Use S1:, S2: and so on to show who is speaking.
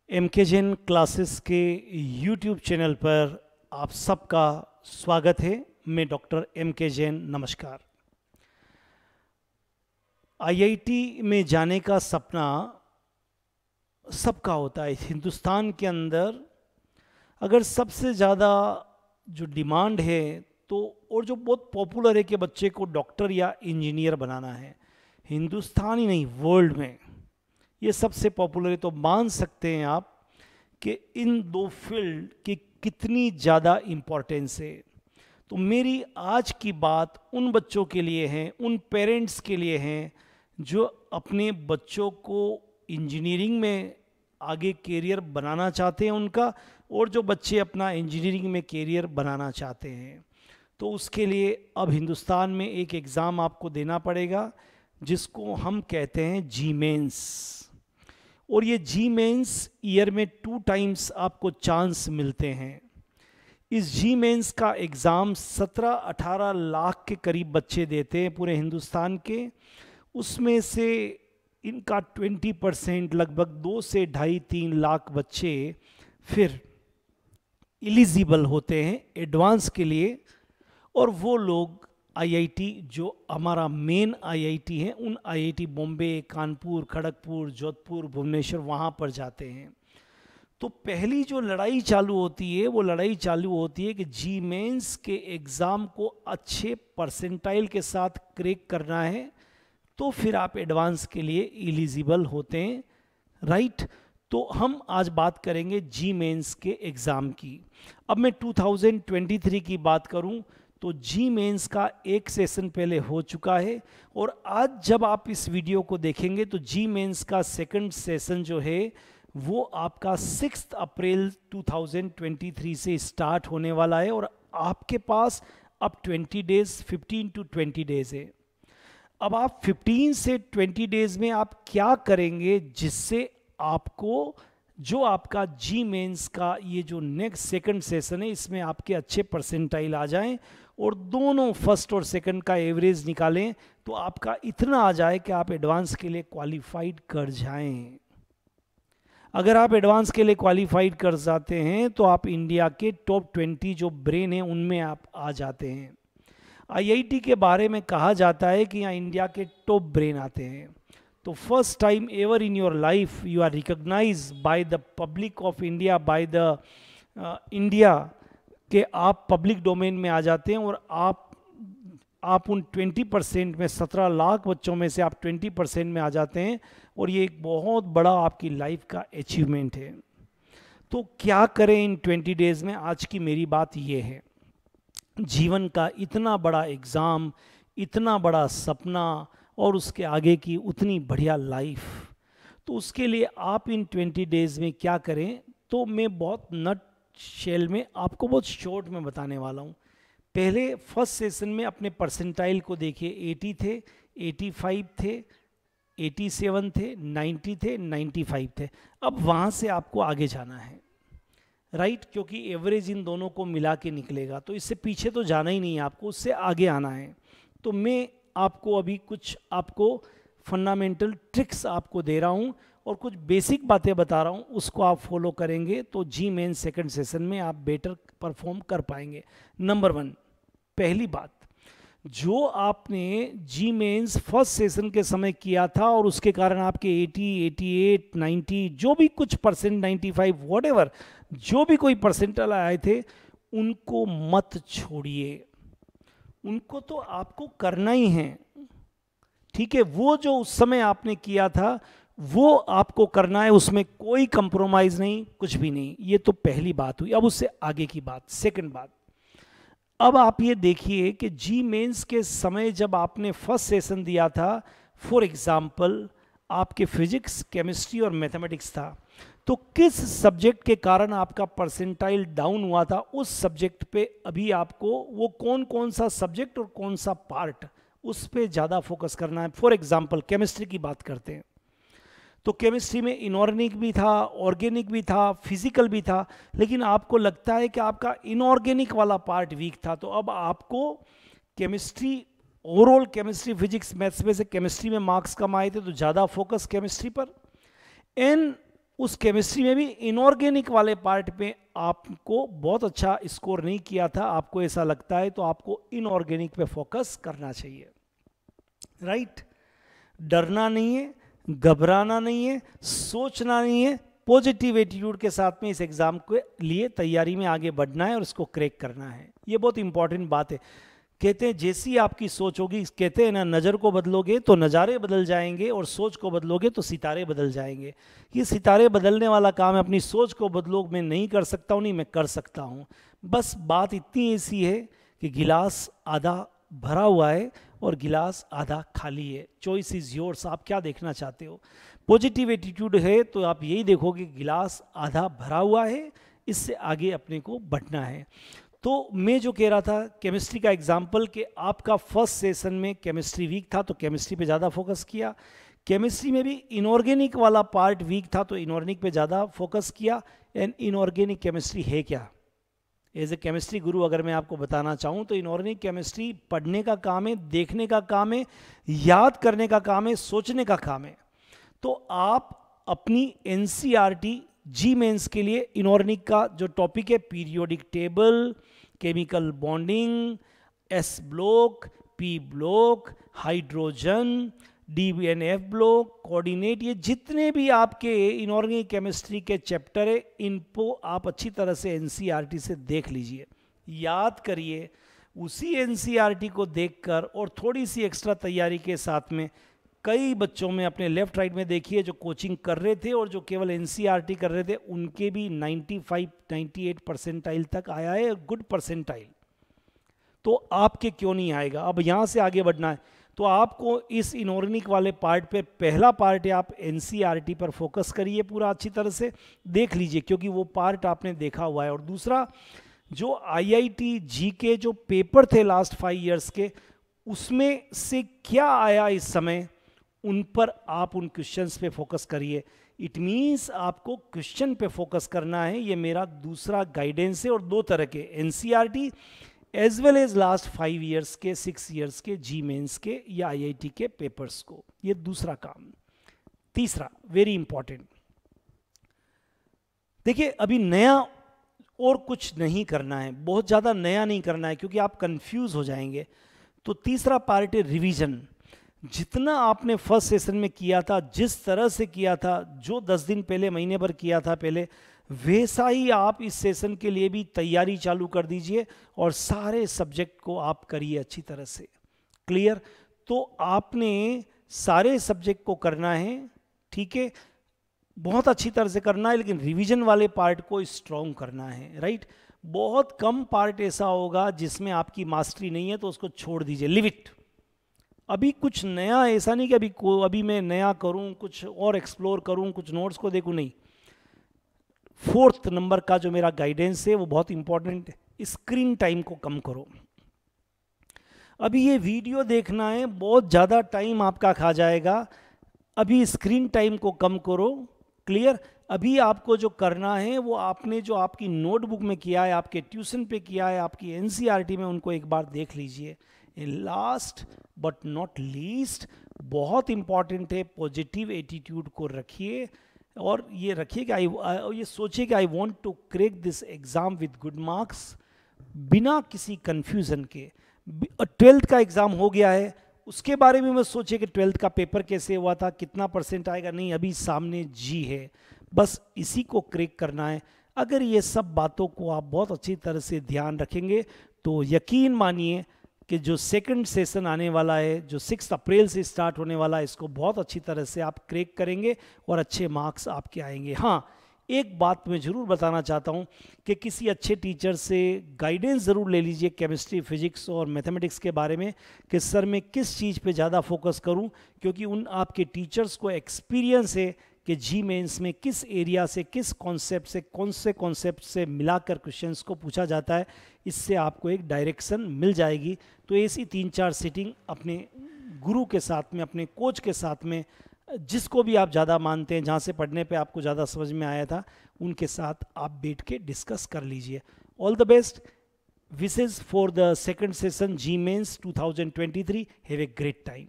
S1: MK Jain classes के YouTube channel पर आप सबका स्वागत है। मैं डॉक्टर एमके जैन। नमस्कार। आईआईटी में जाने का सपना सबका होता है। हिंदुस्तान के अंदर अगर सबसे ज़्यादा जो डिमांड है तो और जो बहुत पॉपुलर है कि बच्चे को डॉक्टर या इंजीनियर बनाना है, हिंदुस्तान ही नहीं वर्ल्ड में ये सबसे पॉपुलर है। तो मान सकते हैं आप कि इन दो फील्ड की कितनी ज़्यादा इम्पोर्टेंस है। तो मेरी आज की बात उन बच्चों के लिए है, उन पेरेंट्स के लिए हैं जो अपने बच्चों को इंजीनियरिंग में आगे कैरियर बनाना चाहते हैं उनका, और जो बच्चे अपना इंजीनियरिंग में कैरियर बनाना चाहते हैं। तो उसके लिए अब हिंदुस्तान में एक एग्ज़ाम आपको देना पड़ेगा जिसको हम कहते हैं जी मेंस। और ये जी मेंस ईयर में 2 टाइम्स आपको चांस मिलते हैं। इस जी मेंस का एग्ज़ाम 17-18 लाख के करीब बच्चे देते हैं पूरे हिंदुस्तान के। उसमें से इनका 20% लगभग 2 से 2.5-3 लाख बच्चे फिर एलिजिबल होते हैं एडवांस के लिए, और वो लोग आईआईटी जो हमारा मेन आईआईटी है, उन आईआईटी बॉम्बे, कानपुर, खड़गपुर, जोधपुर, भुवनेश्वर वहाँ पर जाते हैं। तो पहली जो लड़ाई चालू होती है वो लड़ाई चालू होती है कि जी मेंस के एग्ज़ाम को अच्छे परसेंटाइल के साथ क्रैक करना है, तो फिर आप एडवांस के लिए एलिजिबल होते हैं, राइट। तो हम आज बात करेंगे जी मेंस के एग्ज़ाम की। अब मैं 2023 की बात करूं तो जी मेंस का एक सेशन पहले हो चुका है, और आज जब आप इस वीडियो को देखेंगे तो जी मेंस का सेकंड सेशन जो है वो आपका 6 अप्रैल 2023 से स्टार्ट होने वाला है, और आपके पास अब 20 डेज 15 to 20 डेज है। अब आप 15 से 20 डेज में आप क्या करेंगे जिससे आपको जो आपका जी मेंस का ये जो नेक्स्ट सेकंड सेशन है इसमें आपके अच्छे परसेंटाइल आ जाएं, और दोनों फर्स्ट और सेकंड का एवरेज निकालें तो आपका इतना आ जाए कि आप एडवांस के लिए क्वालिफाइड कर जाएं। अगर आप एडवांस के लिए क्वालिफाइड कर जाते हैं तो आप इंडिया के टॉप 20 जो ब्रेन हैं उनमें आप आ जाते हैं। आईआईटी के बारे में कहा जाता है कि यहाँ इंडिया के टॉप ब्रेन आते हैं। तो first time ever in your life you are recognise by the public of India, by the India के आप पब्लिक डोमेन में आ जाते हैं, और आप उन 20% में 17 लाख बच्चों में से आप 20% में आ जाते हैं, और ये एक बहुत बड़ा आपकी लाइफ का अचीवमेंट है। तो क्या करें इन 20 डेज में, आज की मेरी बात ये है। जीवन का इतना बड़ा एग्ज़ाम, इतना बड़ा सपना, और उसके आगे की उतनी बढ़िया लाइफ, तो उसके लिए आप इन 20 डेज में क्या करें, तो मैं बहुत नट शेल में आपको बहुत शॉर्ट में बताने वाला हूँ। पहले फर्स्ट सेशन में अपने परसेंटाइल को देखिए। 80 थे, 85 थे, 87 थे, 90 थे, 95 थे। अब वहाँ से आपको आगे जाना है, राइट, क्योंकि एवरेज इन दोनों को मिला के निकलेगा, तो इससे पीछे तो जाना ही नहीं है आपको, उससे आगे आना है। तो मैं आपको अभी कुछ आपको फंडामेंटल ट्रिक्स आपको दे रहा हूँ और कुछ बेसिक बातें बता रहा हूँ, उसको आप फॉलो करेंगे तो जी मेन सेकंड सेशन में आप बेटर परफॉर्म कर पाएंगे। नंबर 1, पहली बात, जो आपने जी मेंस फर्स्ट सेशन के समय किया था और उसके कारण आपके 80, 88, 90 जो भी कुछ परसेंट, 95 व्हाटएवर जो भी कोई परसेंटाइल आए थे, उनको मत छोड़िए। उनको तो आपको करना ही है, ठीक है। वो जो उस समय आपने किया था वो आपको करना है, उसमें कोई कंप्रोमाइज नहीं, कुछ भी नहीं। ये तो पहली बात हुई। अब उससे आगे की बात, सेकंड बात, अब आप ये देखिए कि जी मेंस के समय जब आपने फर्स्ट सेशन दिया था, फॉर एग्जाम्पल आपके फिजिक्स, केमिस्ट्री और मैथमेटिक्स था, तो किस सब्जेक्ट के कारण आपका परसेंटाइल डाउन हुआ था, उस सब्जेक्ट पे अभी आपको वो कौन कौन सा सब्जेक्ट और कौन सा पार्ट, उस पे ज़्यादा फोकस करना है। फॉर एग्जाम्पल केमिस्ट्री की बात करते हैं तो केमिस्ट्री में इनऑर्गेनिक भी था, ऑर्गेनिक भी था, फिजिकल भी था, लेकिन आपको लगता है कि आपका इनऑर्गेनिक वाला पार्ट वीक था, तो अब आपको chemistry, overall chemistry, physics, maths में से केमिस्ट्री में मार्क्स कम आए थे तो ज़्यादा फोकस केमिस्ट्री पर। एंड उस केमिस्ट्री में भी इनऑर्गेनिक वाले पार्ट पे आपको बहुत अच्छा स्कोर नहीं किया था, आपको ऐसा लगता है, तो आपको इनऑर्गेनिक पे फोकस करना चाहिए, राइट? डरना नहीं है, घबराना नहीं है, सोचना नहीं है, पॉजिटिव एटीट्यूड के साथ में इस एग्जाम के लिए तैयारी में आगे बढ़ना है और इसको क्रैक करना है। ये बहुत इंपॉर्टेंट बात है। कहते हैं जैसी आपकी सोच होगी, कहते हैं ना, नज़र को बदलोगे तो नज़ारे बदल जाएंगे और सोच को बदलोगे तो सितारे बदल जाएंगे। ये सितारे बदलने वाला काम है, अपनी सोच को बदलो। मैं नहीं कर सकता हूँ, नहीं, मैं कर सकता हूँ। बस बात इतनी ऐसी है कि गिलास आधा भरा हुआ है और गिलास आधा खाली है। चॉइस इज़ योर्स, आप क्या देखना चाहते हो। पॉजिटिव एटीट्यूड है तो आप यही देखोगे गिलास आधा भरा हुआ है, इससे आगे अपने को बढ़ना है। तो मैं जो कह रहा था केमिस्ट्री का एग्जाम्पल, कि आपका फर्स्ट सेशन में केमिस्ट्री वीक था तो केमिस्ट्री पे ज़्यादा फोकस किया, केमिस्ट्री में भी इनऑर्गेनिक वाला पार्ट वीक था तो इनऑर्गेनिक पे ज़्यादा फोकस किया। एंड इनऑर्गेनिक केमिस्ट्री है क्या? एज ए केमिस्ट्री गुरु अगर मैं आपको बताना चाहूँ तो इनऑर्गेनिक केमिस्ट्री पढ़ने का काम है, देखने का काम है, याद करने का काम है, सोचने का काम है। तो आप अपनी एनसीईआरटी जी मेंस के लिए इनऑर्गेनिक का जो टॉपिक है, periodic table, chemical bonding, S block, P block, hydrogen, DNF block, coordinate, ये जितने भी आपके इनऑर्गेनिक केमिस्ट्री के चैप्टर है, इनको आप अच्छी तरह से एनसीईआरटी से देख लीजिए, याद करिए। उसी एनसीईआरटी को देखकर और थोड़ी सी एक्स्ट्रा तैयारी के साथ में, कई बच्चों में अपने लेफ्ट राइट में देखिए जो कोचिंग कर रहे थे और जो केवल एनसीईआरटी कर रहे थे, उनके भी 95-98 परसेंटाइल तक आया है, गुड परसेंटाइल। तो आपके क्यों नहीं आएगा? अब यहाँ से आगे बढ़ना है तो आपको इस इनऑर्गेनिक वाले पार्ट पे, पहला पार्ट है, आप एनसीईआरटी पर फोकस करिए, पूरा अच्छी तरह से देख लीजिए क्योंकि वो पार्ट आपने देखा हुआ है। और दूसरा, जो आईआईटी जीके जो पेपर थे लास्ट 5 इयर्स के, उसमें से क्या आया इस समय, उन पर आप उन क्वेश्चंस पे फोकस करिए। इट मीन्स आपको क्वेश्चन पे फोकस करना है। ये मेरा दूसरा गाइडेंस है। और 2 तरह के, NCERT as well as last 5 years के, 6 इयर्स के जी मेंस के या आईआईटी के पेपर्स को, ये दूसरा काम। तीसरा वेरी इंपॉर्टेंट, देखिए अभी नया और कुछ नहीं करना है, बहुत ज़्यादा नया नहीं करना है क्योंकि आप कंफ्यूज हो जाएंगे। तो तीसरा पार्ट है रिवीजन। जितना आपने फर्स्ट सेशन में किया था, जिस तरह से किया था, जो 10 दिन पहले, महीने भर किया था पहले, वैसा ही आप इस सेशन के लिए भी तैयारी चालू कर दीजिए और सारे सब्जेक्ट को आप करिए अच्छी तरह से। क्लियर? तो आपने सारे सब्जेक्ट को करना है, ठीक है, बहुत अच्छी तरह से करना है, लेकिन रिवीजन वाले पार्ट को स्ट्रॉन्ग करना है, राइट? बहुत कम पार्ट ऐसा होगा जिसमें आपकी मास्टरी नहीं है तो उसको छोड़ दीजिए, लिव इट। अभी कुछ नया, ऐसा नहीं कि अभी मैं नया करूं, कुछ और एक्सप्लोर करूं, कुछ नोट्स को देखूं, नहीं। 4th नंबर का जो मेरा गाइडेंस है वो बहुत इंपॉर्टेंट है, स्क्रीन टाइम को कम करो। अभी ये वीडियो देखना है, बहुत ज़्यादा टाइम आपका खा जाएगा, अभी स्क्रीन टाइम को कम करो। क्लियर? अभी आपको जो करना है वो आपने जो आपकी नोटबुक में किया है, आपके ट्यूशन पे किया है, आपकी एनसीईआरटी में, उनको एक बार देख लीजिए। लास्ट बट नॉट लीस्ट, बहुत इंपॉर्टेंट है, पॉजिटिव एटीट्यूड को रखिए और ये रखिए कि ये सोचिए कि I want to crack this exam with good marks, बिना किसी कंफ्यूजन के। 12th का एग्जाम हो गया है, उसके बारे में मैं सोचिए कि 12th का पेपर कैसे हुआ था, कितना % आएगा, नहीं, अभी सामने जी है, बस इसी को क्रैक करना है। अगर ये सब बातों को आप बहुत अच्छी तरह से ध्यान रखेंगे तो यकीन मानिए कि जो सेकंड सेशन आने वाला है, जो 6 अप्रैल से स्टार्ट होने वाला है, इसको बहुत अच्छी तरह से आप क्रैक करेंगे और अच्छे मार्क्स आपके आएंगे। हाँ, एक बात मैं ज़रूर बताना चाहता हूँ कि किसी अच्छे टीचर से गाइडेंस ज़रूर ले लीजिए केमिस्ट्री, फिजिक्स और मैथमेटिक्स के बारे में, कि सर मैं किस चीज़ पे ज़्यादा फोकस करूँ, क्योंकि उन आपके टीचर्स को एक्सपीरियंस है कि जी मेंस में किस एरिया से, किस कॉन्सेप्ट से, कौन से कॉन्सेप्ट से मिलाकर क्वेश्चंस को पूछा जाता है। इससे आपको एक डायरेक्शन मिल जाएगी। तो ऐसी 3-4 सीटिंग अपने गुरु के साथ में, अपने कोच के साथ में, जिसको भी आप ज़्यादा मानते हैं, जहाँ से पढ़ने पे आपको ज़्यादा समझ में आया था, उनके साथ आप बैठ के डिस्कस कर लीजिए। All the best, wishes for the second session JEE mains 2023। Have a great time.